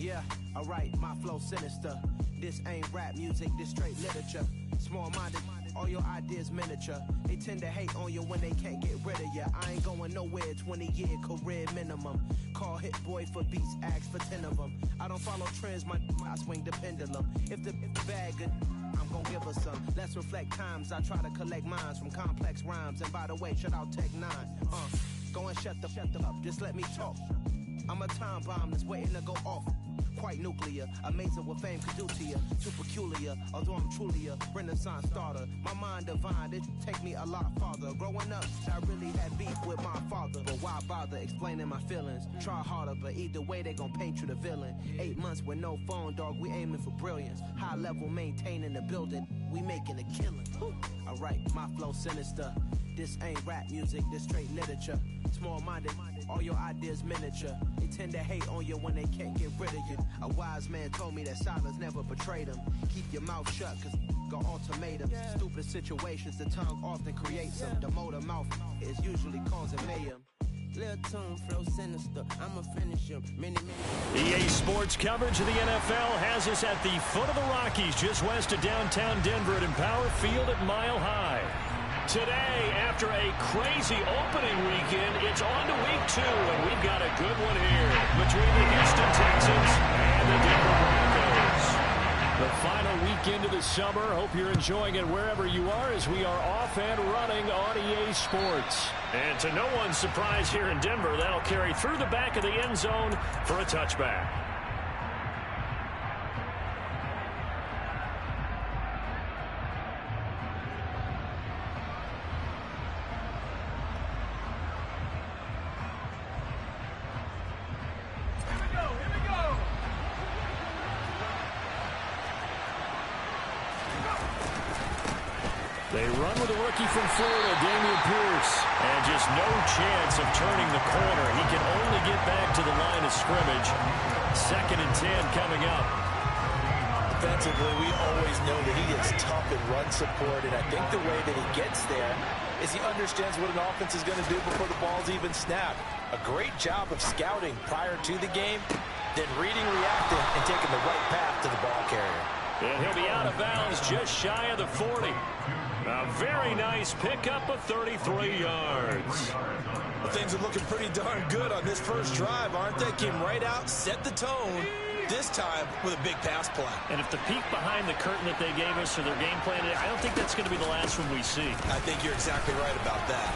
Yeah, alright, my flow sinister. This ain't rap music, this straight literature. Small-minded, all your ideas miniature. They tend to hate on you when they can't get rid of you. I ain't going nowhere, 20-year career minimum. Call Hit Boy for beats, ask for 10 of them. I don't follow trends, I swing the pendulum. If the bag good, I'm gon' give her some. Let's reflect times, I try to collect minds from complex rhymes. And by the way, shout out Tech 9. Go and shut the up, just let me talk. I'm a time bomb that's waiting to go off. Quite nuclear, amazing what fame could do to you. Too peculiar, although I'm truly a renaissance starter. My mind divine, it take me a lot farther. Growing up, I really had beef with my father. But why bother explaining my feelings? Try harder, but either way they gon' paint you the villain. 8 months with no phone, dog, we aiming for brilliance. High level maintaining the building, we making a killing. Alright, my flow sinister. This ain't rap music, this straight literature. Small-minded, all your ideas miniature. They tend to hate on you when they can't get rid of you. A wise man told me that silence never betrayed him. Keep your mouth shut, cause got ultimatums. Stupid situations, the tongue often creates them. The motor mouth is usually causing mayhem. Little tune, flow sinister, I'ma finish him. Many. EA Sports coverage of the NFL has us at the foot of the Rockies, just west of downtown Denver at Empower Field at Mile High. Today, after a crazy opening weekend, it's on to week 2, and we've got a good one here between the Houston Texans and the Denver Broncos. The final weekend of the summer. Hope you're enjoying it wherever you are as we are off and running on EA Sports. And to no one's surprise here in Denver, that'll carry through the back of the end zone for a touchback. They run with a rookie from Florida, Dameon Pierce. And just no chance of turning the corner. He can only get back to the line of scrimmage. 2nd and 10 coming up. Defensively, we always know that he is tough in run support. And I think the way that he gets there is he understands what an offense is going to do before the ball's even snapped. A great job of scouting prior to the game, then reading, reacting, and taking the right path to the ball carrier. And he'll be out of bounds just shy of the 40. A very nice pickup of 33 yards. Well, things are looking pretty darn good on this first drive, aren't they? Came right out, set the tone, this time with a big pass play. And if the peek behind the curtain that they gave us for their game plan, I don't think that's going to be the last one we see. I think you're exactly right about that.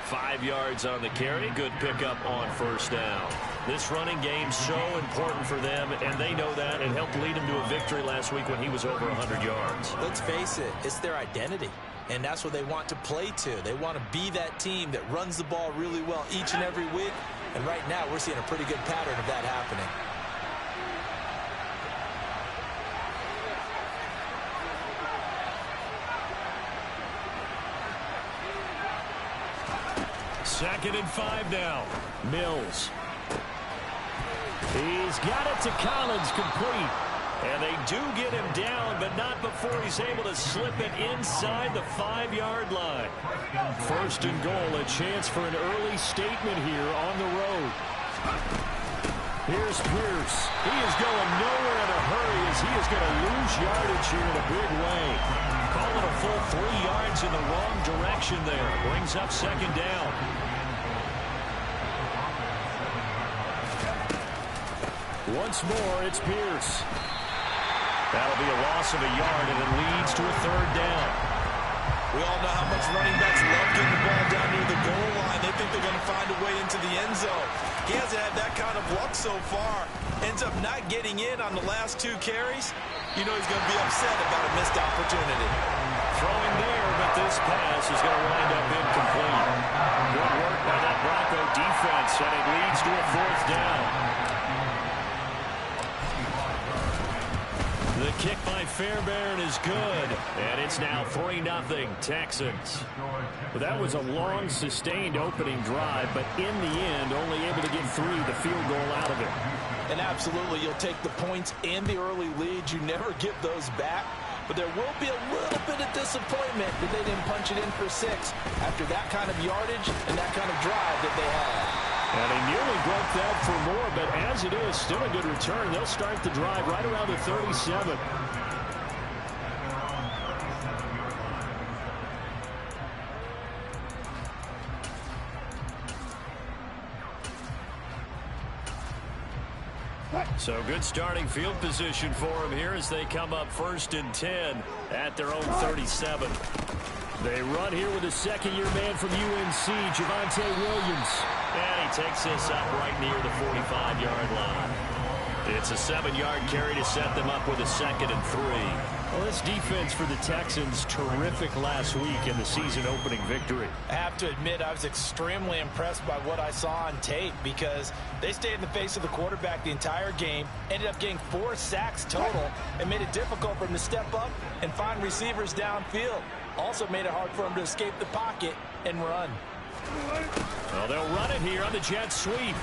5 yards on the carry. Good pickup on first down. This running game's so important for them, and they know that. It helped lead them to a victory last week when he was over 100 yards. Let's face it, it's their identity, and that's what they want to play to. They want to be that team that runs the ball really well each and every week, and right now we're seeing a pretty good pattern of that happening. Second and 5 now. Mills. He's got it to Collins, complete. And they do get him down, but not before he's able to slip it inside the 5-yard line. 1st and goal, a chance for an early statement here on the road. Here's Pierce. He is going nowhere in a hurry as he is going to lose yardage here in a big way. Calling a full 3 yards in the wrong direction there. Brings up 2nd down. Once more, it's Pierce. That'll be a loss of a yard, and it leads to a 3rd down. We all know how much running backs love getting the ball down near the goal line. They think they're going to find a way into the end zone. He hasn't had that kind of luck so far. Ends up not getting in on the last 2 carries. You know he's going to be upset about a missed opportunity. Throwing there, but this pass is going to wind up incomplete. Good work by that Bronco defense, and it leads to a 4th down. The kick by Fairbairn is good, and it's now 3-0 Texans. Well, that was a long, sustained opening drive, but in the end, only able to get 3, the field goal out of it. And absolutely, you'll take the points and the early leads. You never get those back, but there will be a little bit of disappointment that they didn't punch it in for 6 after that kind of yardage and that kind of drive that they had. And they nearly broke that for more, but as it is, still a good return. They'll start the drive right around the 37. So good starting field position for them here as they come up 1st and 10 at their own 37. They run here with a second-year man from UNC, Javonte Williams. And he takes this up right near the 45-yard line. It's a 7-yard carry to set them up with a 2nd and 3. Well, this defense for the Texans, terrific last week in the season-opening victory. I have to admit, I was extremely impressed by what I saw on tape because they stayed in the face of the quarterback the entire game, ended up getting 4 sacks total, and made it difficult for him to step up and find receivers downfield. Also made it hard for him to escape the pocket and run. Well, they'll run it here on the jet sweep.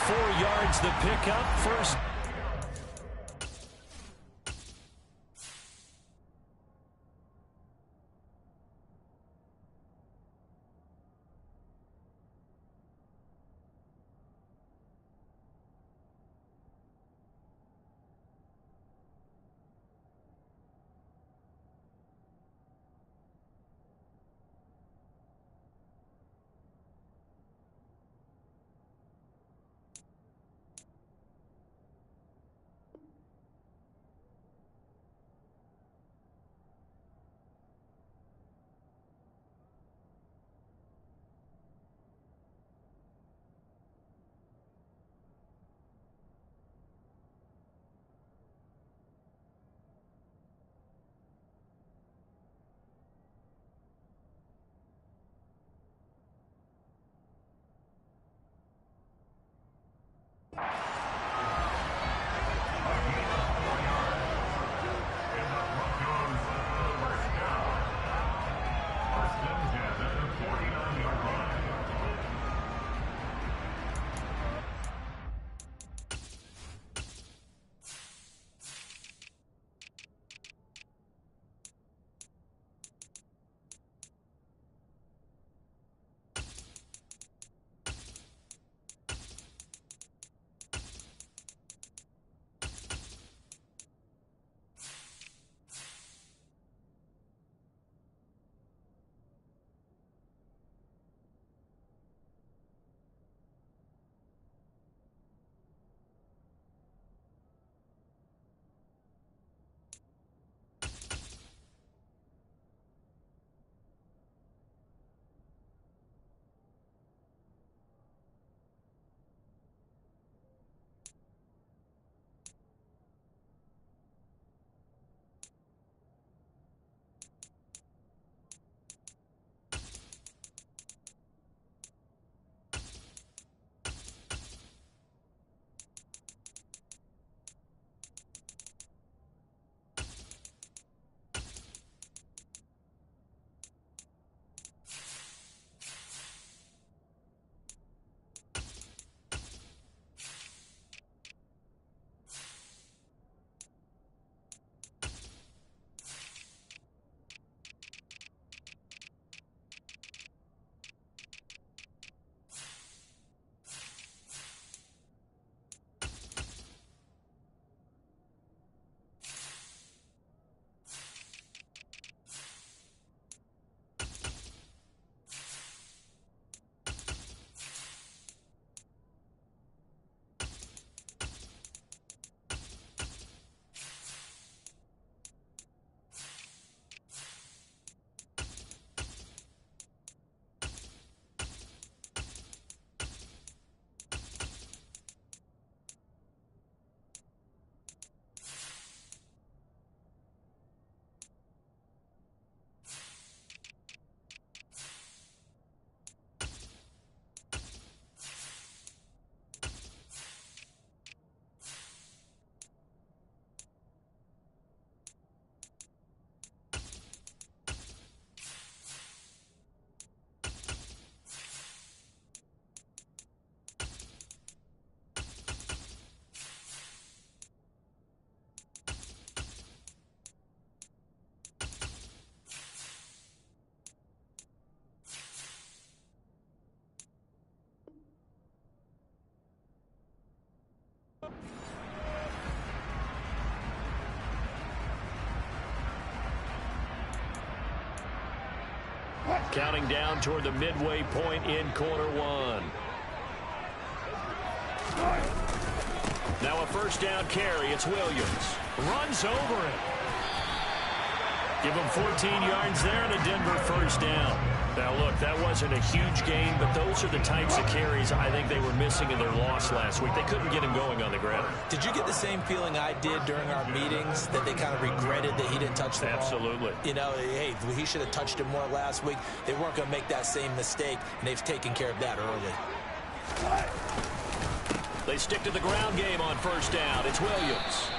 4 yards the pickup. First. Counting down toward the midway point in quarter one. Now a first down carry. It's Williams. Runs over it. Give him 14 yards there and a Denver first down. Now, look, that wasn't a huge gain, but those are the types of carries I think they were missing in their loss last week. They couldn't get him going on the ground. Did you get the same feeling I did during our meetings, that they kind of regretted that he didn't touch the ball? Absolutely. You know, hey, he should have touched it more last week. They weren't going to make that same mistake, and they've taken care of that early. They stick to the ground game on first down. It's Williams.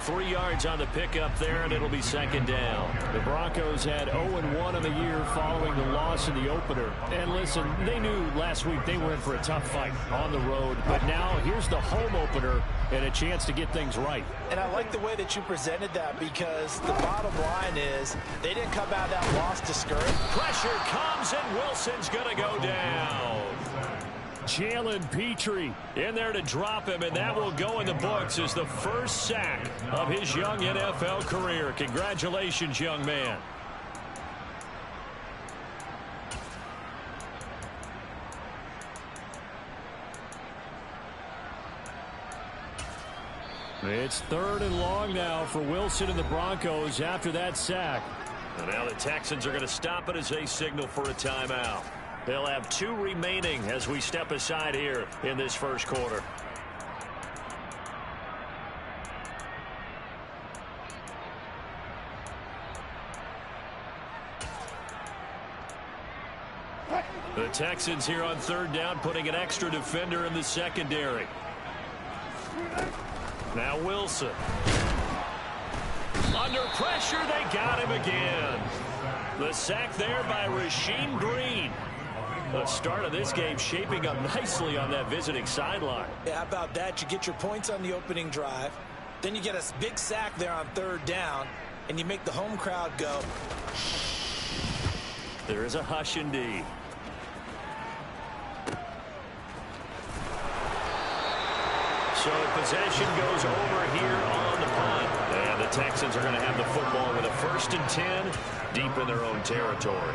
3 yards on the pickup there, and it'll be second down. The Broncos had 0-1 on the year following the loss in the opener. And listen, they knew last week they were in for a tough fight on the road. But now here's the home opener and a chance to get things right. And I like the way that you presented that, because the bottom line is they didn't come out of that loss discouraged. Pressure comes, and Wilson's going to go down. Jalen Petrie in there to drop him, and that will go in the books as the first sack of his young NFL career. Congratulations, young man. It's 3rd and long now for Wilson and the Broncos after that sack. And now the Texans are going to stop it as they signal for a timeout. They'll have 2 remaining as we step aside here in this first quarter. The Texans here on 3rd down, putting an extra defender in the secondary. Now Wilson. Under pressure, they got him again. The sack there by Rasheem Green. The start of this game shaping up nicely on that visiting sideline. Yeah, how about that? You get your points on the opening drive. Then you get a big sack there on 3rd down, and you make the home crowd go. There is a hush indeed. So possession goes over here on the punt. And the Texans are going to have the football with a 1st and 10 deep in their own territory.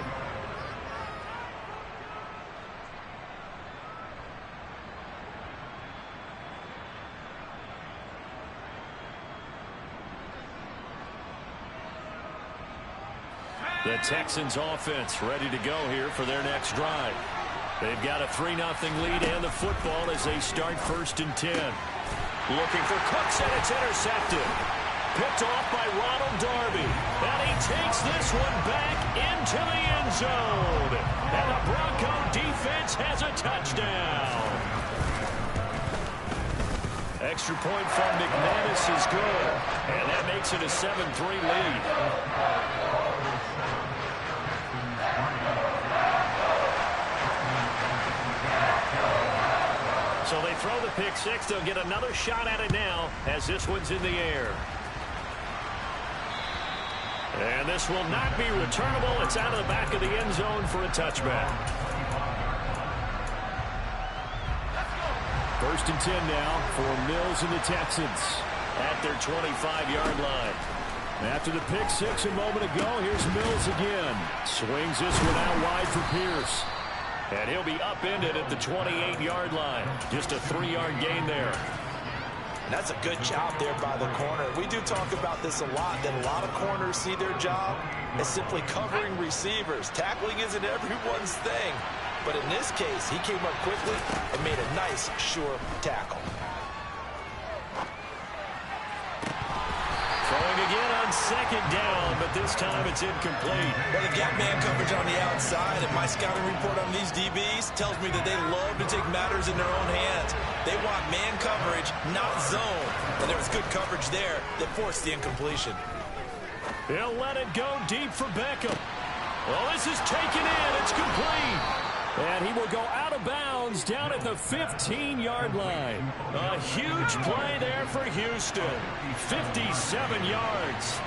The Texans offense ready to go here for their next drive. They've got a 3-0 lead and the football as they start 1st and 10. Looking for Cooks, and it's intercepted. Picked off by Ronald Darby. And he takes this one back into the end zone. And the Bronco defense has a touchdown. Extra point from McManus is good. And that makes it a 7-3 lead. So they throw the pick six. They'll get another shot at it now as this one's in the air. And this will not be returnable. It's out of the back of the end zone for a touchback. 1st and 10 now for Mills and the Texans at their 25-yard line. After the pick six a moment ago, here's Mills again. Swings this one out wide for Pierce. And he'll be upended at the 28-yard line. Just a 3-yard gain there. And that's a good job there by the corner. We do talk about this a lot, that a lot of corners see their job as simply covering receivers. Tackling isn't everyone's thing. But in this case, he came up quickly and made a nice, sure tackle. Throwing again on 2nd down, but this time it's incomplete. Well, they've got man coverage on the outside, and my scouting report on these DBs tells me that they love to take matters in their own hands. They want man coverage, not zone. And there was good coverage there that forced the incompletion. He'll let it go deep for Beckham. Well, this is taken in. It's complete. And he will go out of bounds down at the 15-yard line. A huge play there for Houston. 57 yards.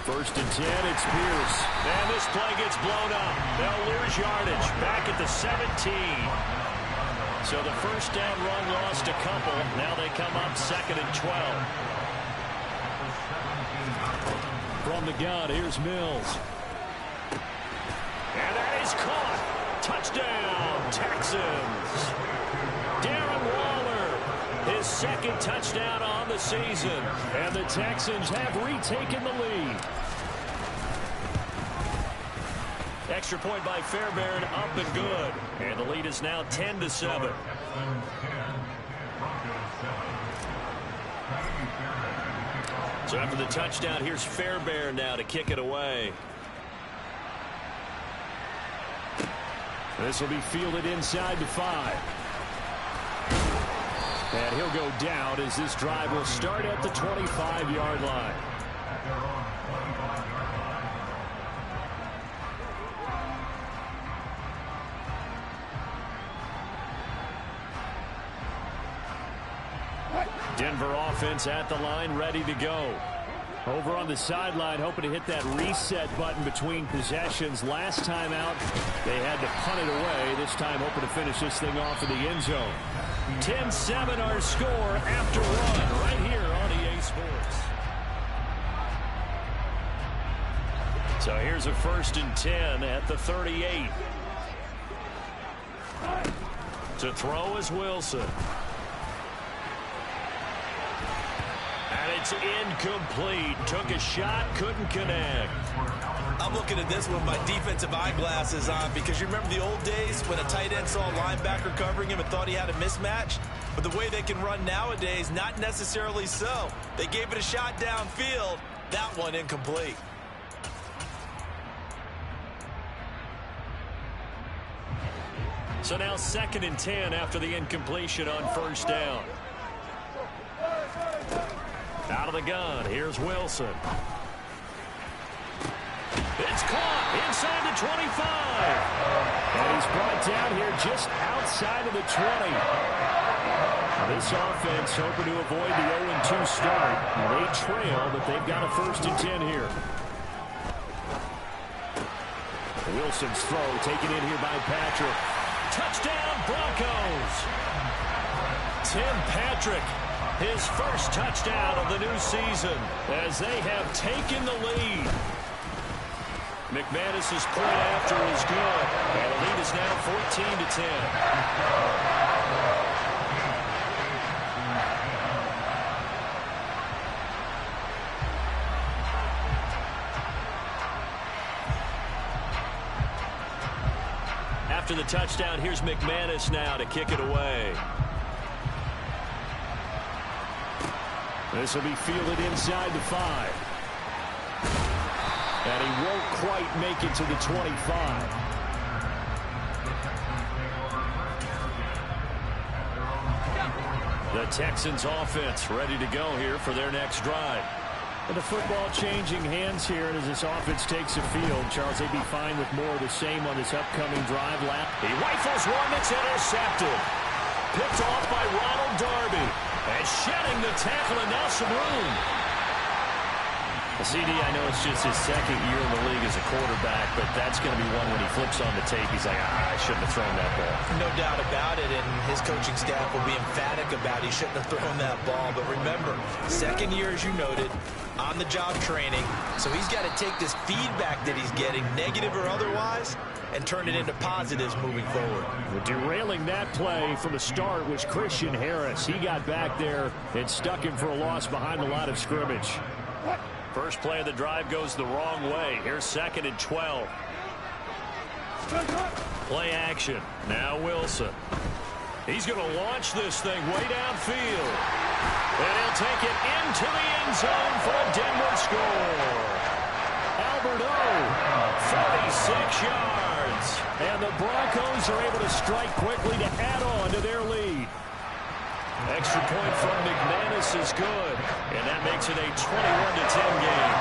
First and 10, it's Pierce. And this play gets blown up. They'll lose yardage back at the 17. So the first down run lost a couple. Now they come up 2nd and 12. From the gun, here's Mills. And that is caught. Touchdown, Texans. Darren Waller, his second touchdown on the season. And the Texans have retaken the lead. Extra point by Fairbairn, up and good. And the lead is now 10-7. So after the touchdown, here's Fairbairn now to kick it away. This will be fielded inside the 5. And he'll go down as this drive will start at the 25-yard line. Denver offense at the line, ready to go. Over on the sideline, hoping to hit that reset button between possessions. Last time out, they had to punt it away. This time, hoping to finish this thing off in the end zone. 10-7 our score after one, right here on EA Sports. So here's a 1st and 10 at the 38. To throw is Wilson. And it's incomplete. Took a shot, couldn't connect. I'm looking at this with my defensive eyeglasses on because you remember the old days when a tight end saw a linebacker covering him and thought he had a mismatch? But the way they can run nowadays, not necessarily so. They gave it a shot downfield. That one incomplete. So now 2nd and 10 after the incompletion on 1st down. Out of the gun, here's Wilson. It's caught inside the 25. And he's brought down here just outside of the 20. This offense hoping to avoid the 0-2 start. They trail, but they've got a 1st and 10 here. Wilson's throw taken in here by Patrick. Touchdown, Broncos. Tim Patrick, his first touchdown of the new season as they have taken the lead. McManus's point after is good, and the lead is now 14-10. After the touchdown, here's McManus now to kick it away. This will be fielded inside the 5. And he won't quite make it to the 25. The Texans offense ready to go here for their next drive. And the football changing hands here, and as this offense takes the field, Charles, they'd be fine with more of the same on this upcoming drive lap. He rifles one that's intercepted. Picked off by Ronald Darby. And shedding the tackle, and now some room. CD, I know it's just his 2nd year in the league as a quarterback, but that's going to be one when he flips on the tape, he's like, I shouldn't have thrown that ball. No doubt about it, and his coaching staff will be emphatic about he shouldn't have thrown that ball. But remember, 2nd year, as you noted, on-the-job training, so he's got to take this feedback that he's getting, negative or otherwise, and turn it into positives moving forward. Well, derailing that play from the start was Christian Harris. He got back there and stuck him for a loss behind the line of scrimmage. First play of the drive goes the wrong way. Here's 2nd and 12. Play action. Now Wilson. He's going to launch this thing way downfield. And he'll take it into the end zone for a Denver score. Albert O, 46 yards. And the Broncos are able to strike quickly to add on to their lead. Extra point from McManus is good, and that makes it a 21-10 game.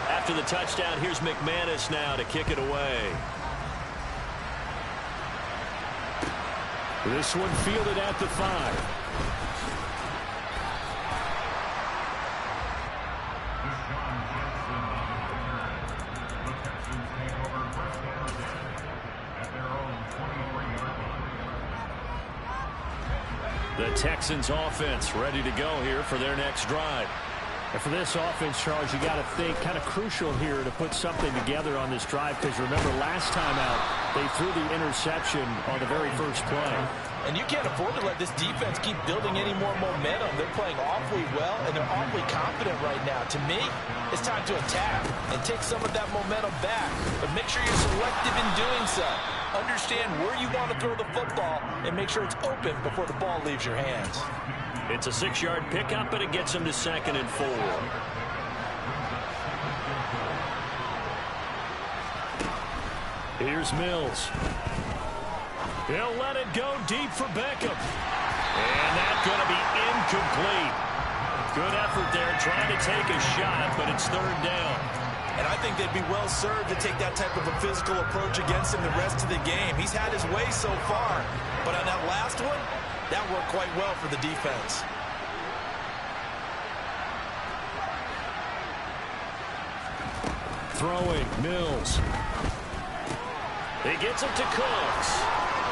After the touchdown, here's McManus now to kick it away. This one fielded at the 5. The Texans offense ready to go here for their next drive. And for this offense, Charles, you got to think kind of crucial here to put something together on this drive, because remember last time out they threw the interception on the very first play. And you can't afford to let this defense keep building any more momentum. They're playing awfully well, and they're awfully confident right now. To me, it's time to attack and take some of that momentum back. But make sure you're selective in doing so. Understand where you want to throw the football and make sure it's open before the ball leaves your hands. It's a 6-yard pickup, and it gets them to 2nd and 4. Here's Mills. He'll let it go deep for Beckham. And that's going to be incomplete. Good effort there trying to take a shot, but it's 3rd down. And I think they'd be well served to take that type of a physical approach against him the rest of the game. He's had his way so far, but on that last one, that worked quite well for the defense. Throwing, Mills. He gets it to Cooks.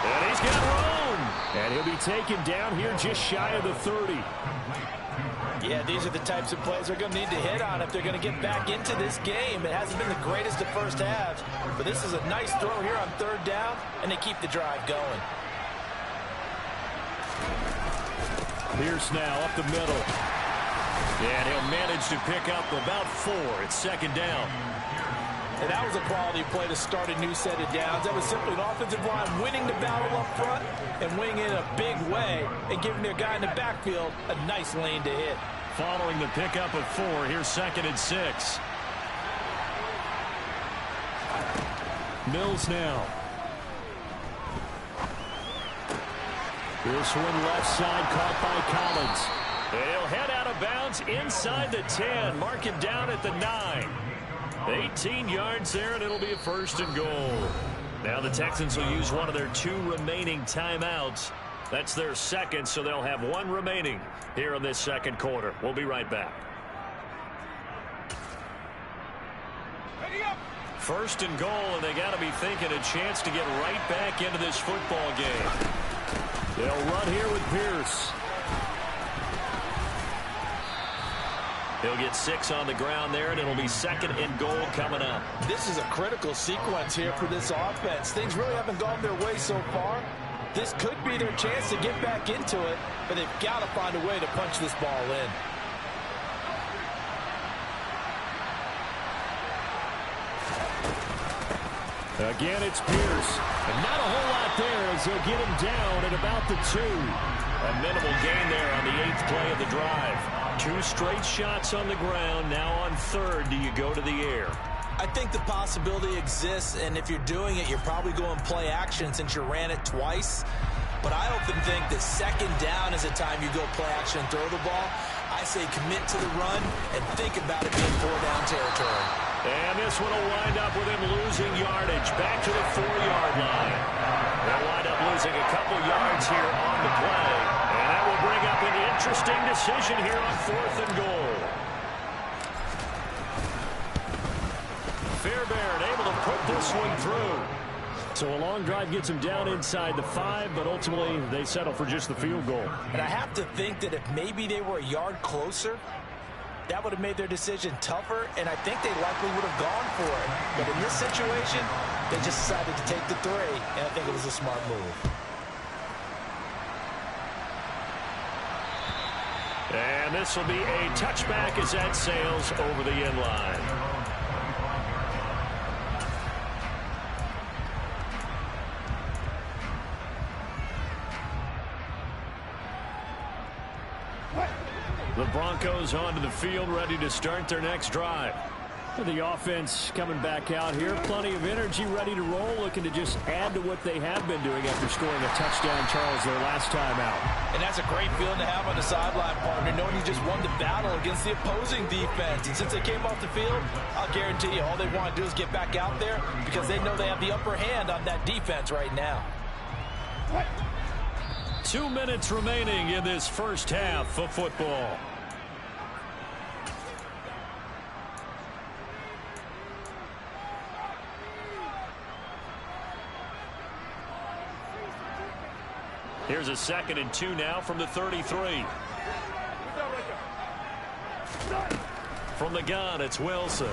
And he's got room. And he'll be taken down here just shy of the 30. Yeah, these are the types of plays they're going to need to hit on if they're going to get back into this game. It hasn't been the greatest of first halves, but this is a nice throw here on 3rd down, and they keep the drive going. Pierce now up the middle. And he'll manage to pick up about 4. It's 2nd down. And that was a quality play to start a new set of downs. That was simply an offensive line winning the battle up front and winning it in a big way and giving their guy in the backfield a nice lane to hit. Following the pickup of 4, here's 2nd and 6. Mills now. This one left side caught by Collins. And he'll head out of bounds inside the 10. Mark him down at the 9. 18 yards there, and it'll be a 1st and goal. Now the Texans will use one of their 2 remaining timeouts. That's their 2nd, so they'll have 1 remaining here in this 2nd quarter. We'll be right back. 1st and goal, and they got to be thinking a chance to get right back into this football game. They'll run here with Pierce. He'll get 6 on the ground there, and it'll be 2nd and goal coming up. This is a critical sequence here for this offense. Things really haven't gone their way so far. This could be their chance to get back into it, but they've got to find a way to punch this ball in. Again, it's Pierce. And not a whole lot there as they'll get him down at about the 2. A minimal gain there on the 8th play of the drive. 2 straight shots on the ground. Now on 3rd, do you go to the air? I think the possibility exists, and if you're doing it, you're probably going play action since you ran it twice. But I often think that 2nd down is a time you go play action and throw the ball. I say commit to the run and think about it being 4-down territory. And this one will wind up with him losing yardage back to the 4-yard line. They'll wind up losing a couple yards here on the play. And that will bring up an interesting decision here on 4th and goal. Fairbairn able to put this one through. So a long drive gets him down inside the 5, but ultimately they settle for just the field goal. And I have to think that if maybe they were a yard closer, that would have made their decision tougher, and I think they likely would have gone for it. But in this situation, they just decided to take the 3, and I think it was a smart move. And this will be a touchback as that sails over the end line. The Broncos onto the field, ready to start their next drive. The offense coming back out here. Plenty of energy, ready to roll, looking to just add to what they have been doing after scoring a touchdown, Charles, their last time out. And that's a great feeling to have on the sideline, partner, knowing you just won the battle against the opposing defense. And since they came off the field, I'll guarantee you all they want to do is get back out there because they know they have the upper hand on that defense right now. 2 minutes remaining in this first half of football. Here's a 2nd and 2 now from the 33. From the gun, it's Wilson.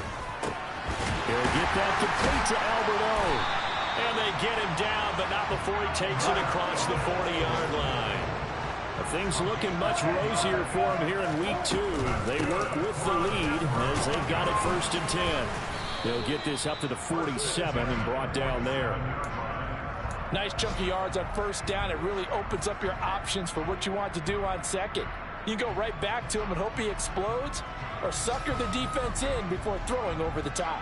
He'll get that complete to Alberto. And they get him down, but not before he takes it across the 40-yard line. Things looking much rosier for him here in week 2. They work with the lead as they've got it 1st and 10. They'll get this up to the 47 and brought down there. Nice chunky yards on 1st down. It really opens up your options for what you want to do on 2nd. You can go right back to him and hope he explodes, or sucker the defense in before throwing over the top.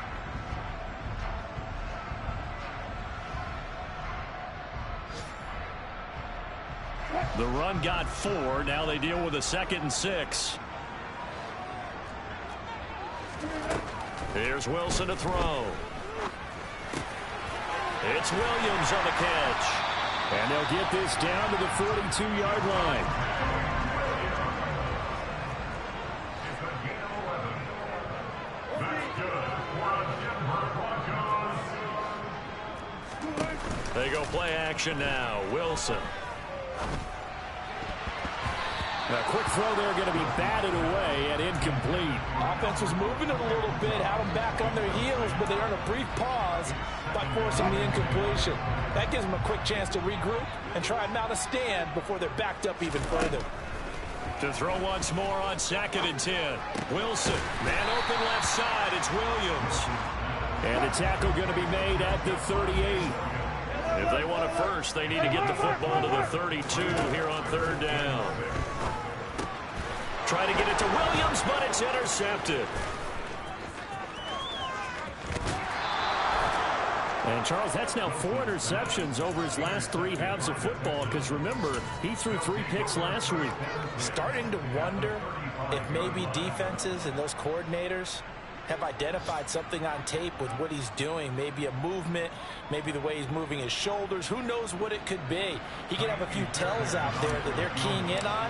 The run got 4. Now they deal with a 2nd and 6. Here's Wilson to throw. It's Williams on the catch. And they'll get this down to the 42-yard line. They go play action now. Wilson. A quick throw there going to be batted away and incomplete. Offense was moving it a little bit, had them back on their heels, but they earned a brief pause by forcing the incompletion. That gives them a quick chance to regroup and try and mount a stand before they're backed up even further. To throw once more on 2nd and 10. Wilson, man open left side, it's Williams. And the tackle going to be made at the 38. If they want a first, they need to get the football to the 32 here on 3rd down. Try to get it to Williams, but it's intercepted. And, Charles, that's now 4 interceptions over his last 3 halves of football, because, remember, he threw 3 picks last week. Starting to wonder if maybe defenses and those coordinators have identified something on tape with what he's doing. Maybe a movement, maybe the way he's moving his shoulders. Who knows what it could be? He could have a few tells out there that they're keying in on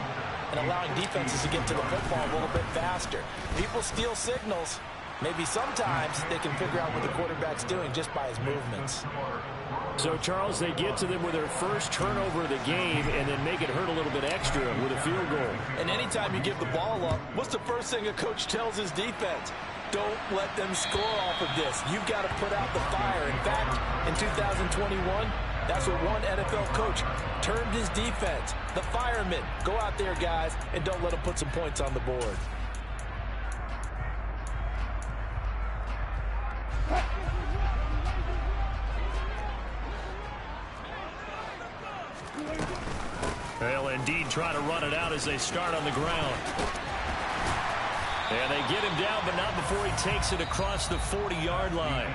and allowing defenses to get to the football a little bit faster. People steal signals. Maybe sometimes they can figure out what the quarterback's doing just by his movements. So, Charles, they get to them with their first turnover of the game and then make it hurt a little bit extra with a field goal. And anytime you give the ball up, what's the first thing a coach tells his defense? Don't let them score off of this. You've got to put out the fire. In fact, in 2021, that's what one NFL coach termed his defense. The firemen. Go out there, guys, and don't let them put some points on the board. They'll indeed try to run it out as they start on the ground. And they get him down, but not before he takes it across the 40-yard line.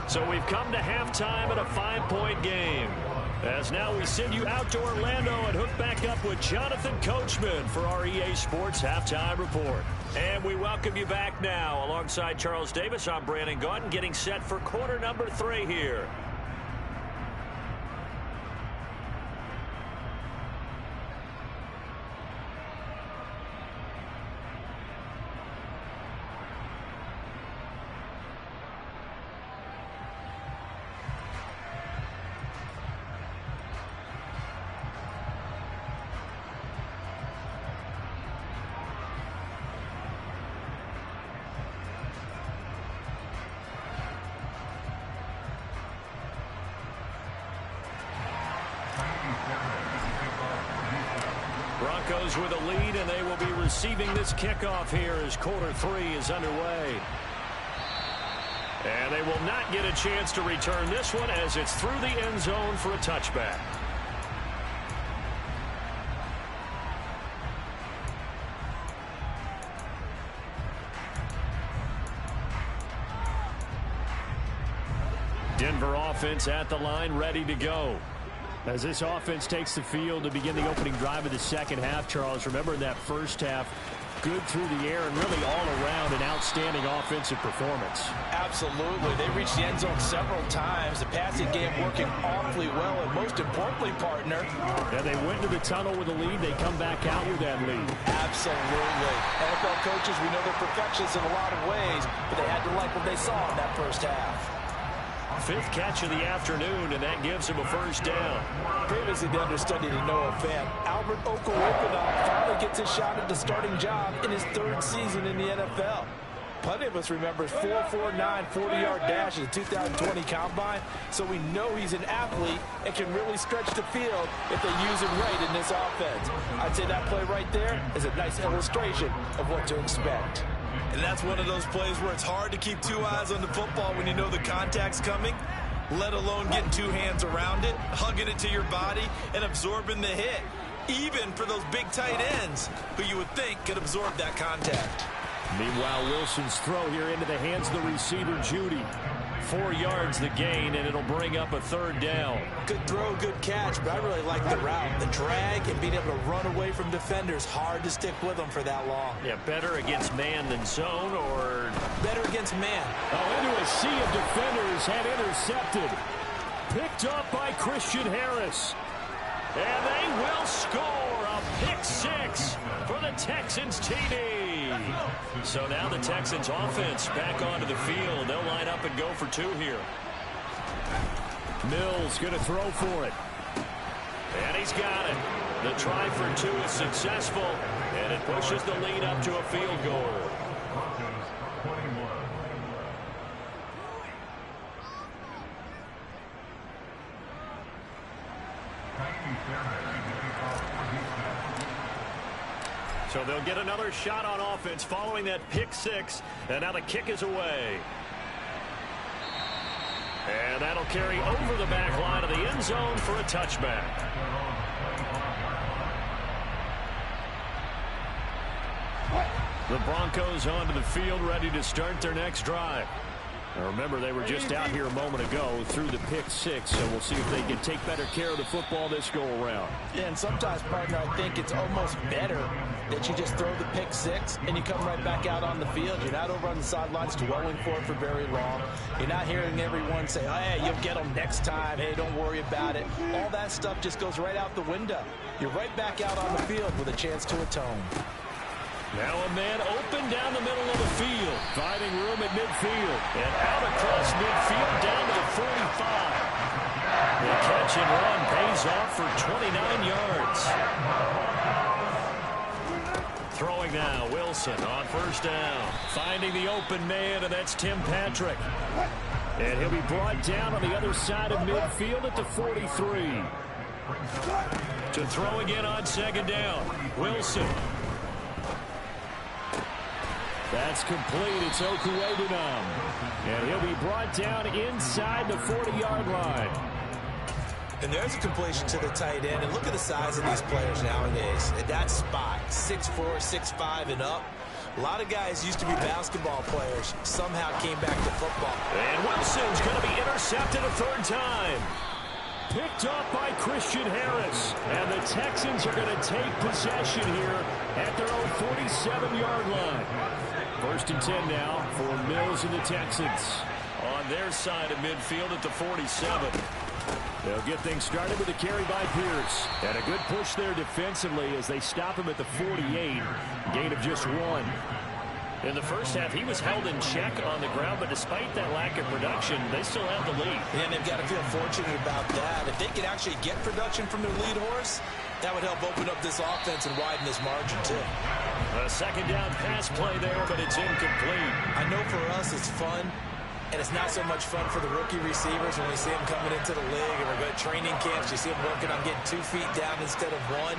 So we've come to halftime at a 5-point game. As now we send you out to Orlando and hook back up with Jonathan Coachman for our EA Sports Halftime Report. And we welcome you back now. Alongside Charles Davis, I'm Brandon Gaudin, getting set for quarter number 3 here. Broncos with a lead, and they will be receiving this kickoff here as quarter 3 is underway. And they will not get a chance to return this one as it's through the end zone for a touchback. Denver offense at the line, ready to go. As this offense takes the field to begin the opening drive of the second half, Charles, remember in that first half, good through the air and really all around an outstanding offensive performance. Absolutely. They reached the end zone several times. The passing game working awfully well, and most importantly, partner. And they went to the tunnel with a lead. They come back out with that lead. Absolutely. NFL coaches, we know they're perfectionists in a lot of ways, but they had to like what they saw in that first half. 5th catch of the afternoon, and that gives him a first down. Previously the understudy to Noah Fant, Albert Okwuegbunam finally gets a shot at the starting job in his 3rd season in the NFL. Plenty of us remember 4.49 40-yard dash at the 2020 Combine, so we know he's an athlete and can really stretch the field if they use him right in this offense. I'd say that play right there is a nice illustration of what to expect. And that's one of those plays where it's hard to keep two eyes on the football when you know the contact's coming, let alone getting two hands around it, hugging it to your body, and absorbing the hit, even for those big tight ends who you would think could absorb that contact. Meanwhile, Wilson's throw here into the hands of the receiver, Judy. 4 yards the gain, and it'll bring up a 3rd down. Good throw, good catch, but I really like the route. The drag and being able to run away from defenders, hard to stick with them for that long. Yeah, better against man than zone, or better against man. Oh, into a sea of defenders and intercepted. Picked up by Christian Harris. And they will score a pick 6 for the Texans TD. So now the Texans offense back onto the field. They'll line up and go for 2 here. Mills going to throw for it. And he's got it. The try for 2 is successful. And it pushes the lead up to a field goal. So they'll get another shot on offense following that pick 6. And now the kick is away. And that'll carry over the back line of the end zone for a touchback. The Broncos onto the field, ready to start their next drive. Now remember, they were just out here a moment ago through the pick 6, so we'll see if they can take better care of the football this go-around. Yeah, and sometimes, partner, I think it's almost better that you just throw the pick 6 and you come right back out on the field. You're not over on the sidelines dwelling for it for very long. You're not hearing everyone say, oh, hey, you'll get them next time. Hey, don't worry about it. All that stuff just goes right out the window. You're right back out on the field with a chance to atone. Now a man open down the middle of the field, finding room at midfield. And out across midfield down to the 45. The catch and run pays off for 29 yards. Throwing now, Wilson on 1st down. Finding the open man, and that's Tim Patrick. And he'll be brought down on the other side of midfield at the 43. To throw again on 2nd down, Wilson. That's complete. It's Okuwebunam. And he'll be brought down inside the 40-yard line. And there's a completion to the tight end. And look at the size of these players nowadays. At that spot, 6'4", 6'5", and up. A lot of guys used to be basketball players. Somehow came back to football. And Wilson's going to be intercepted a 3rd time. Picked up by Christian Harris. And the Texans are going to take possession here at their own 47-yard line. 1st and 10 now for Mills and the Texans. On their side of midfield at the 47. They'll get things started with a carry by Pierce. And a good push there defensively as they stop him at the 48. Gain of just 1. In the first half, he was held in check on the ground, but despite that lack of production, they still have the lead. And they've got to feel fortunate about that. If they could actually get production from their lead horse, that would help open up this offense and widen this margin, too. A 2nd down pass play there, but it's incomplete. I know for us it's fun, and it's not so much fun for the rookie receivers when we see them coming into the league and we're going to training camps. You see them working on getting 2 feet down instead of 1.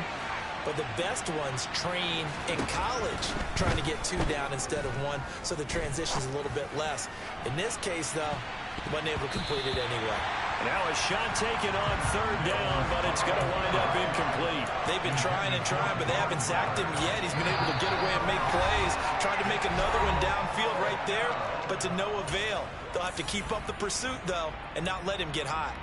But the best ones train in college trying to get 2 down instead of 1, so the transition's a little bit less. In this case, though, he wasn't able to complete it anyway. Now a shot taken on 3rd down, but it's going to wind up incomplete. They've been trying and trying, but they haven't sacked him yet. He's been able to get away and make plays. Tried to make another one downfield right there, but to no avail. They'll have to keep up the pursuit, though, and not let him get hot.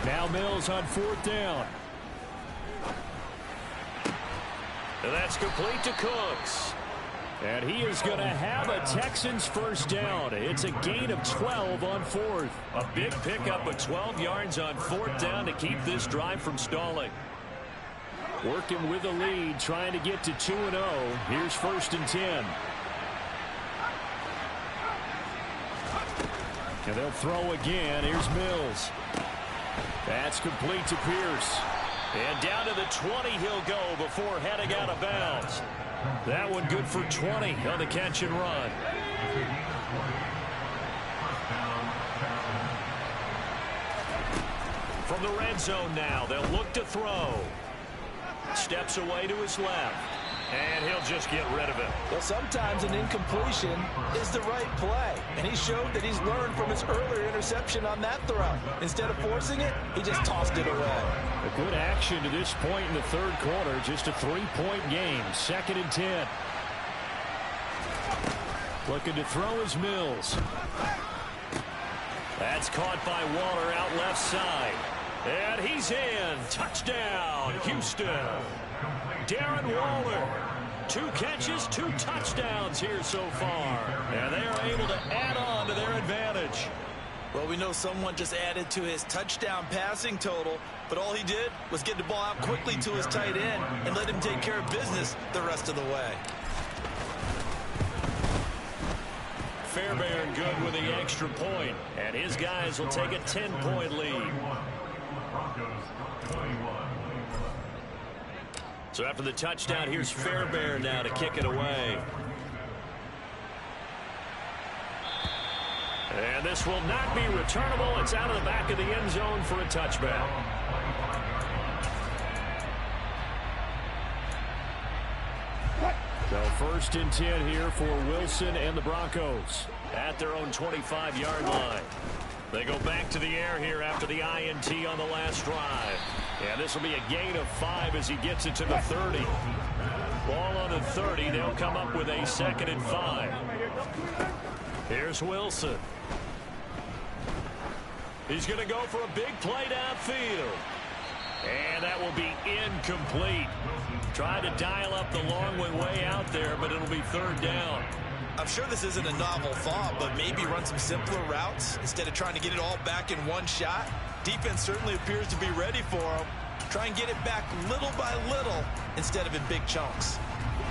Now Mills on 4th down. And that's complete to Cooks. And he is going to have a Texans 1st down. It's a gain of 12 on 4th. A big pickup of 12 yards on 4th down to keep this drive from stalling. Working with the lead, trying to get to 2-0. Here's 1st and 10. And they'll throw again. Here's Mills. That's complete to Pierce. And down to the 20 he'll go before heading out of bounds. That one good for 20 on the catch and run. From the red zone now, they'll look to throw. Steps away to his left. And he'll just get rid of it. Well, sometimes an incompletion is the right play. And he showed that he's learned from his earlier interception on that throw. Instead of forcing it, he just tossed it away. A good action to this point in the 3rd quarter. Just a 3-point game. 2nd and 10. Looking to throw is Mills. That's caught by Waller out left side. And he's in. Touchdown, Houston. Darren Waller. 2 catches, 2 touchdowns here so far. And they are able to add on to their advantage. Well, we know someone just added to his touchdown passing total, but all he did was get the ball out quickly to his tight end and let him take care of business the rest of the way. Fairbairn good with the extra point, and his guys will take a 10-point lead. So after the touchdown, here's Fairbairn now to kick it away. And this will not be returnable. It's out of the back of the end zone for a touchback. So 1st and 10 here for Wilson and the Broncos at their own 25-yard line. They go back to the air here after the INT on the last drive. And this will be a gain of 5 as he gets it to the 30. Ball on the 30. They'll come up with a 2nd and 5. Here's Wilson. He's going to go for a big play downfield. And that will be incomplete. Trying to dial up the long way out there, but it'll be 3rd down. I'm sure this isn't a novel thought, but maybe run some simpler routes instead of trying to get it all back in one shot. Defense certainly appears to be ready for him. Try and get it back little by little instead of in big chunks.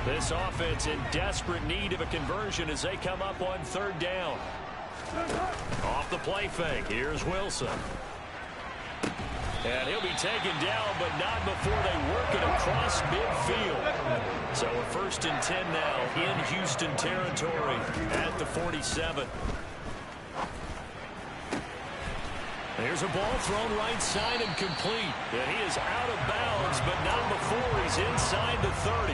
This offense in desperate need of a conversion as they come up on 3rd down. Off the play fake. Here's Wilson. And he'll be taken down, but not before they work it across midfield. So a 1st and 10 now in Houston territory at the 47. There's a ball thrown right side and complete. And he is out of bounds, but not before he's inside the 30.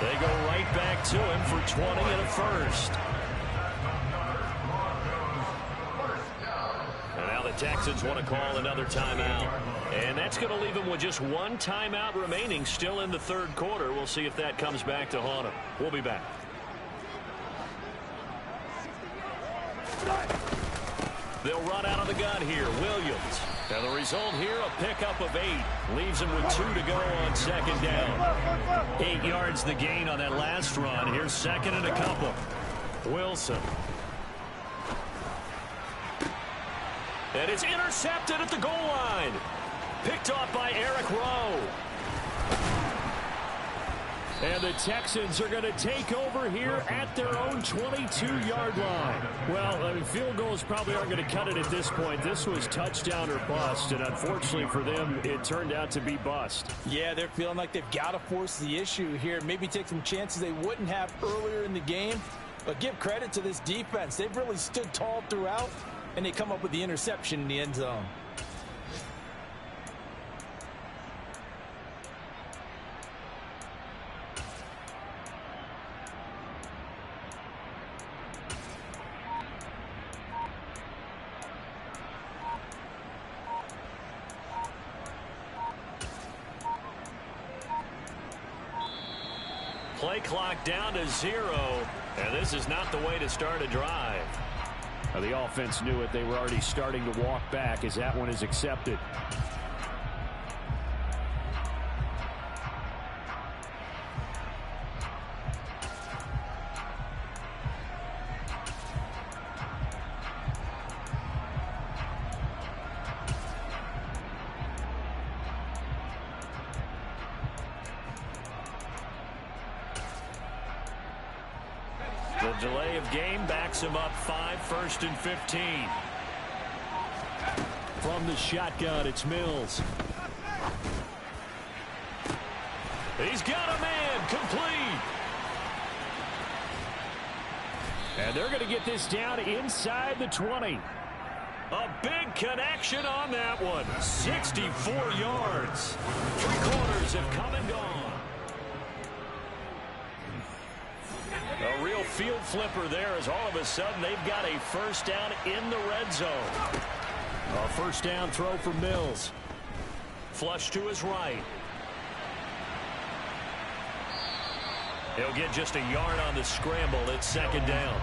They go right back to him for 20 and a 1st. And now the Texans want to call another timeout. And that's going to leave him with just 1 timeout remaining still in the 3rd quarter. We'll see if that comes back to haunt him. We'll be back. They'll run out of the gun here. Williams. And the result here, a pickup of 8. Leaves him with 2 to go on 2nd down. 8 yards the gain on that last run. Here's 2nd and a couple. Wilson. And it's intercepted at the goal line. Picked off by Eric Rowe. And the Texans are going to take over here at their own 22-yard line. Well, I mean, field goals probably aren't going to cut it at this point. This was touchdown or bust, and unfortunately for them, it turned out to be bust. Yeah, they're feeling like they've got to force the issue here. Maybe take some chances they wouldn't have earlier in the game. But give credit to this defense. They've really stood tall throughout, and they come up with the interception in the end zone. Play clock down to 0, and this is not the way to start a drive. Now, the offense knew it. They were already starting to walk back as that one is accepted. The delay of game backs him up 5, 1st and 15. From the shotgun, it's Mills. He's got a man, complete. And they're going to get this down inside the 20. A big connection on that one. 64 yards. 3 quarters have come and gone. A real field flipper there as all of a sudden they've got a first down in the red zone. A first down throw for Mills. Flush to his right. He'll get just a yard on the scramble. It's 2nd down.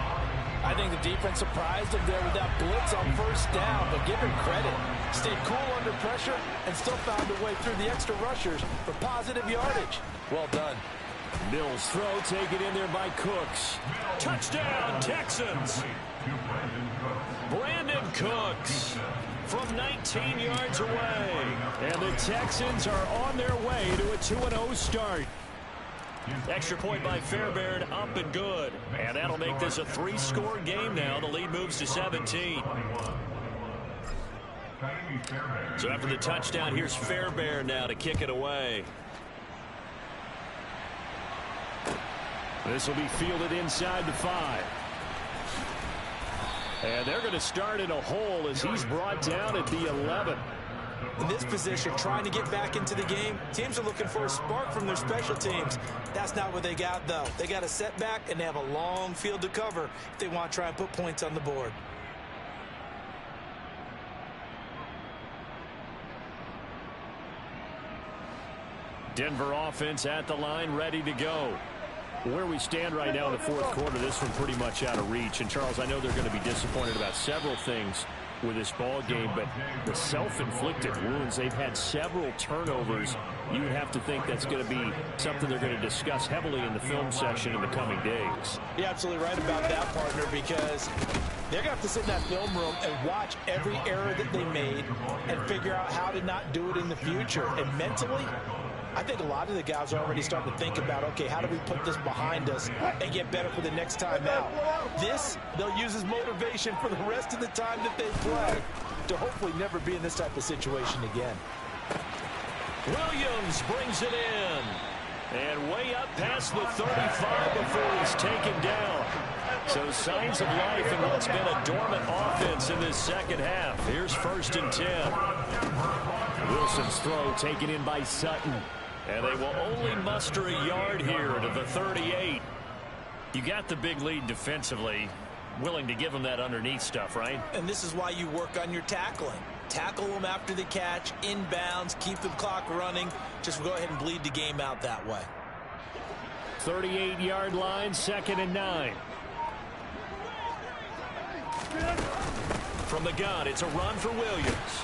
I think the defense surprised him there with that blitz on first down, but give him credit. Stayed cool under pressure and still found a way through the extra rushers for positive yardage. Well done. Mills throw taken in there by Cooks. Touchdown, Texans. Brandon Cooks from 19 yards away. And the Texans are on their way to a 2-0 start. Extra point by Fairbairn, up and good. And that'll make this a 3-score game now. The lead moves to 17. So after the touchdown, here's Fairbairn now to kick it away. This will be fielded inside the 5. And they're going to start in a hole as he's brought down at the 11. In this position, trying to get back into the game, teams are looking for a spark from their special teams. That's not what they got, though. They got a setback, and they have a long field to cover if they want to try and put points on the board. Denver offense at the line, ready to go. Where we stand right now in the 4th quarter, this one pretty much out of reach. And, Charles, I know they're going to be disappointed about several things with this ball game, but the self-inflicted wounds, they've had several turnovers. You would have to think that's going to be something they're going to discuss heavily in the film session in the coming days. You're absolutely right about that, partner, because they're going to have to sit in that film room and watch every error that they made and figure out how to not do it in the future. And mentally, I think a lot of the guys are already starting to think about, okay, how do we put this behind us and get better for the next time out? This, they'll use as motivation for the rest of the time that they play to hopefully never be in this type of situation again. Williams brings it in. And way up past the 35 before he's taken down. So signs of life in what's been a dormant offense in this second half. Here's 1st and 10. Wilson's throw taken in by Sutton. And they will only muster a yard here to the 38. You got the big lead defensively. Willing to give them that underneath stuff, right? And this is why you work on your tackling. Tackle them after the catch, inbounds, keep the clock running. Just go ahead and bleed the game out that way. 38-yard line, 2nd and 9. From the gun, it's a run for Williams.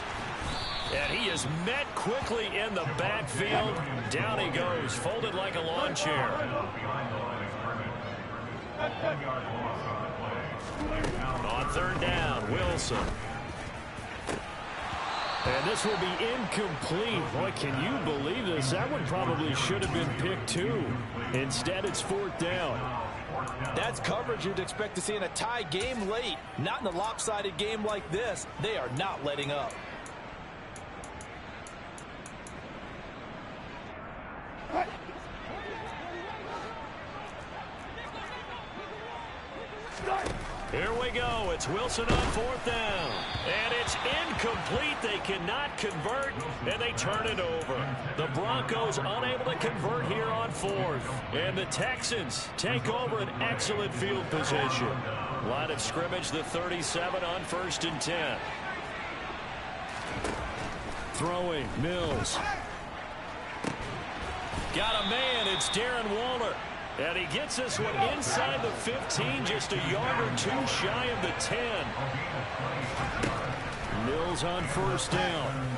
And he is met quickly in the backfield. Down he goes, folded like a lawn chair. On 3rd down, Wilson. And this will be incomplete. Boy, can you believe this? That one probably should have been picked too. Instead, it's 4th down. That's coverage you'd expect to see in a tie game late. Not in a lopsided game like this. They are not letting up. Here we go. It's Wilson on 4th down. And it's incomplete. They cannot convert, and they turn it over. The Broncos unable to convert here on 4th. And the Texans take over an excellent field position. Line of scrimmage, the 37 on 1st and 10. Throwing, Mills. Got a man. It's Darren Waller. And he gets this one inside the 15, just a yard or two shy of the 10. Mills on 1st down.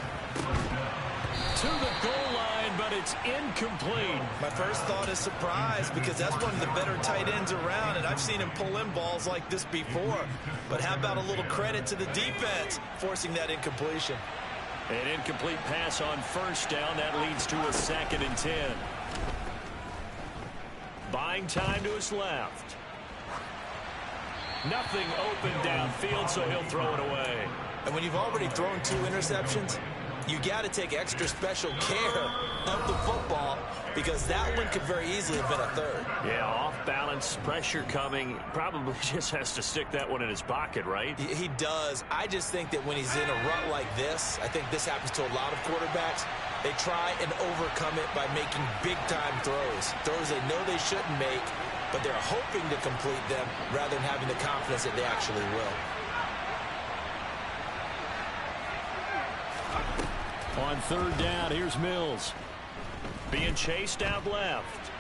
To the goal line, but it's incomplete. My first thought is surprise, because that's one of the better tight ends around, and I've seen him pull in balls like this before. But how about a little credit to the defense forcing that incompletion? An incomplete pass on 1st down. That leads to a 2nd and 10. Buying time to his left. Nothing open downfield, so he'll throw it away. And when you've already thrown 2 interceptions, you got to take extra special care of the football because that one could very easily have been a 3rd. Yeah, off balance, pressure coming. Probably just has to stick that one in his pocket, right? He does. I just think that when he's in a rut like this, I think this happens to a lot of quarterbacks, they try and overcome it by making big-time throws. Throws they know they shouldn't make, but they're hoping to complete them rather than having the confidence that they actually will. On 3rd down, here's Mills. Being chased out left.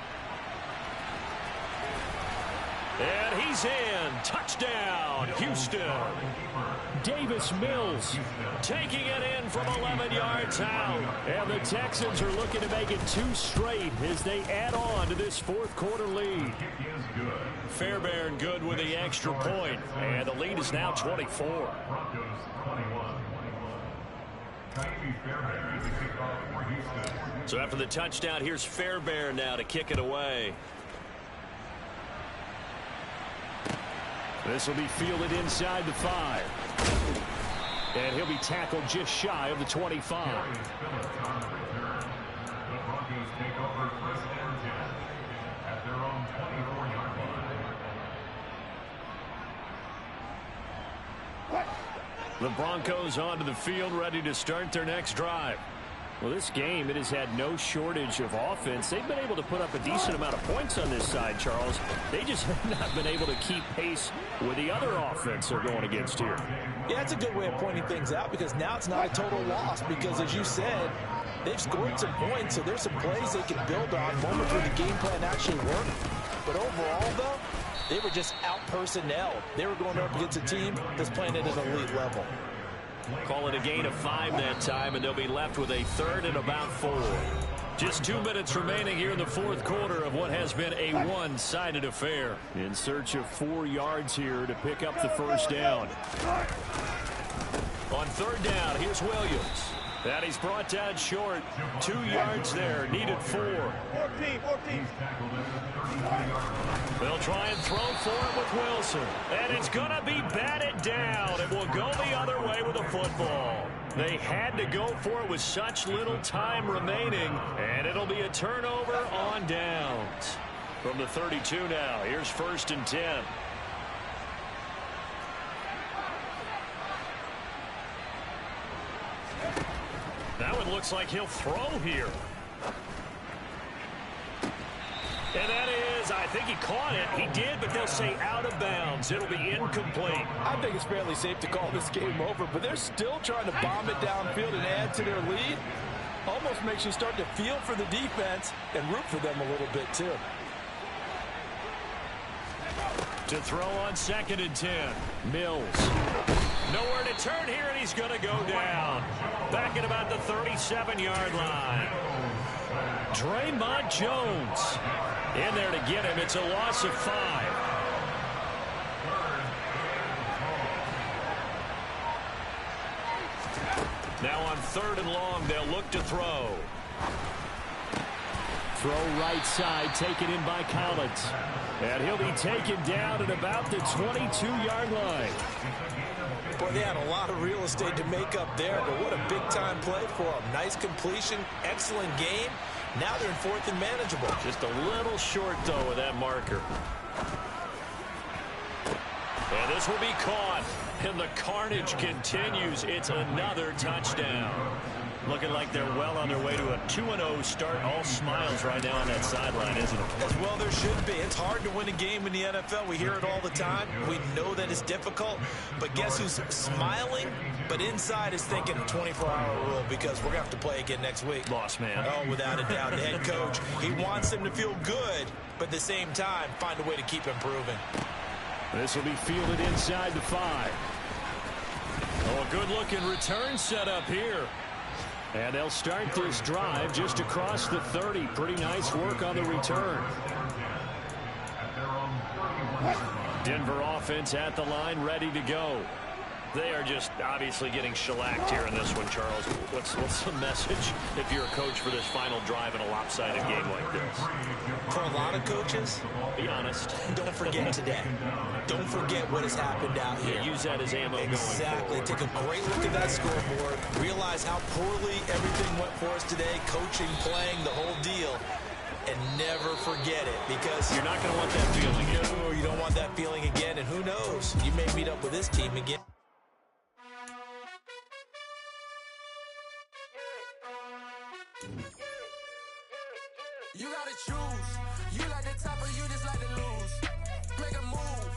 And he's in. Touchdown, Houston. Davis Mills taking it in from 11 yards out. And the Texans are looking to make it 2 straight as they add on to this 4th quarter lead. Fairbairn good with the extra point. And the lead is now 24. So after the touchdown, here's Fairbairn now to kick it away. This will be fielded inside the 5. And he'll be tackled just shy of the 25. The Broncos onto the field, ready to start their next drive. Well, this game, it has had no shortage of offense. They've been able to put up a decent amount of points on this side, Charles. They just have not been able to keep pace with the other offense they're going against here. Yeah, it's a good way of pointing things out because now it's not a total loss because, as you said, they've scored some points, so there's some plays they can build on, moments where the game plan actually worked. But overall, though, they were just out-personnelled. They were going up against a team that's playing at an elite level. Call it a gain of 5 that time, and they'll be left with a 3rd and about 4. Just 2 minutes remaining here in the 4th quarter of what has been a one-sided affair. In search of 4 yards here to pick up the first down. On 3rd down, here's Williams. That he's brought down short. 2 yards there, needed 4. 14. They'll try and throw for it with Wilson. And it's going to be batted down. It will go the other way with the football. They had to go for it with such little time remaining. And it'll be a turnover on downs. From the 32 now, here's 1st and 10. That one looks like he'll throw here. And that is, I think he caught it. He did, but they'll say out of bounds. It'll be incomplete. I think it's fairly safe to call this game over, but they're still trying to bomb it downfield and add to their lead. Almost makes you start to feel for the defense and root for them a little bit, too. To throw on 2nd and 10. Mills. Nowhere to turn here, and he's going to go down. Back at about the 37-yard line. Draymond Jones in there to get him. It's a loss of 5. Now on 3rd and long, they'll look to throw. Throw right side, taken in by Collins. And he'll be taken down at about the 22-yard line. Boy, they had a lot of real estate to make up there, but what a big-time play for them. Nice completion, excellent game. Now they're in 4th and manageable. Just a little short, though, with that marker. And this will be caught. And the carnage continues. It's another touchdown. Looking like they're well on their way to a 2-0 start. All smiles right now on that sideline, isn't it? As well there should be. It's hard to win a game in the NFL. We hear it all the time. We know that it's difficult. But guess who's smiling? But inside is thinking 24-hour rule because we're going to have to play again next week. Boss man. Oh, without a doubt. The head coach, he wants them to feel good, but at the same time, find a way to keep improving. This will be fielded inside the 5. Oh, a good-looking return set up here. And they'll start this drive just across the 30. Pretty nice work on the return. Denver offense at the line, ready to go. They are just obviously getting shellacked here in this one, Charles. What's the message if you're a coach for this final drive in a lopsided game like this? For a lot of coaches, be honest. Don't forget today. Don't forget what has happened out here. Use that as ammo. Exactly. Take a great look at that scoreboard. Realize how poorly everything went for us today. Coaching, playing, the whole deal. And never forget it, because you're not going to want that feeling again. No, you don't want that feeling again. And who knows? You may meet up with this team again. You gotta choose. You like the top or you just like to lose. Make a move.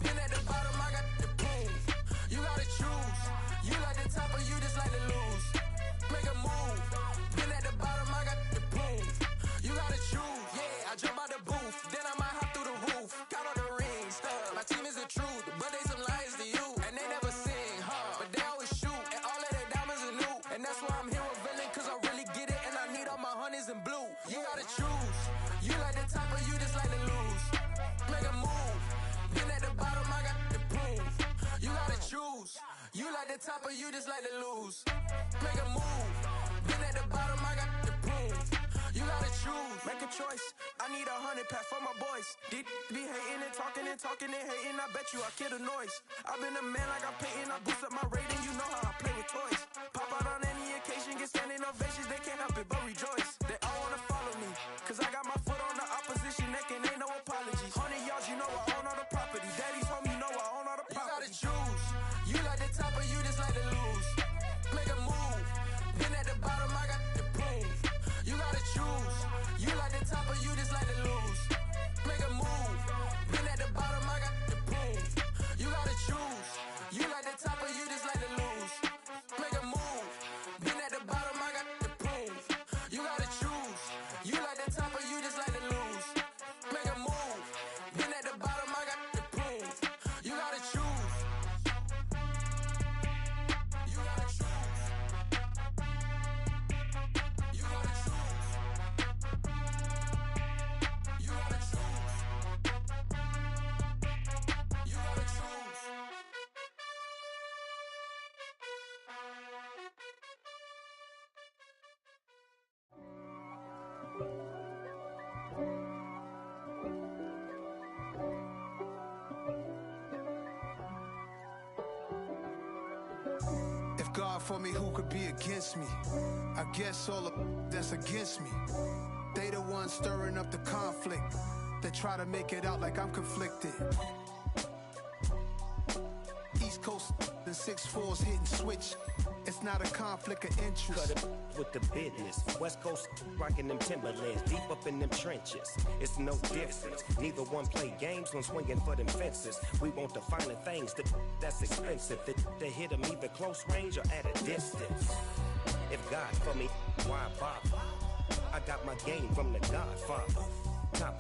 Been at the bottom, I got the proof. You gotta choose. You like the top or you just like to lose. Make a move. Been at the bottom, I got the proof. You gotta choose. Yeah, I jump out the booth. Then I might hop through the roof. Got all the rings. My team is the truth, but they some liars to you. And they never sing, but they always shoot. And all of their diamonds are new. And that's why I'm here with Villain, cause I really get it. And I need all my honeys in blue. You gotta choose. You like the top or you just like to lose. Make a move. Been at the bottom, I got the proof. You gotta choose. You like the top or you just like to lose. Make a move. Been at the bottom, I got the proof. You gotta choose. Make a choice. I need 100 pack for my boys. Did be hating and talking and hating. I bet you I kill the noise. I've been a man like I'm painting. I boost up my rating. You know how I play with toys. Pop out on any occasion, get standing ovations. They can't help it but rejoice. They all wanna follow me, cause I got my foot on the opposition neck and ain't no apologies. 100 yards, you know I own all the property. Daddy's home, you know I own all the property. You gotta choose. You like the top or you just like to lose. Make a move. Been at the bottom, I got the proof. You gotta choose. You like the top or you just like to lose. Make a move. Been at the bottom, I got the proof. You gotta choose. You like the top or you just like to lose. Make a move. Been at the bottom, I got the proof. You gotta choose. You like the top or you just like to lose. Make a move. Been at the bottom, I got the proof. You gotta choose. You gotta choose. You gotta choose. You gotta choose. You gotta choose. If God for me, who could be against me? I guess all of that's against me. They the ones stirring up the conflict. They try to make it out like I'm conflicted. East Coast and 6'4s hitting switch. It's not a conflict of interest. Cut it with the business. West Coast rocking them Timberlands, deep up in them trenches. It's no difference. Neither one play games when swinging for them fences. We want the finer things that's expensive. To hit them either close range or at a distance. If God for me, why bother? I got my game from the Godfather. Top of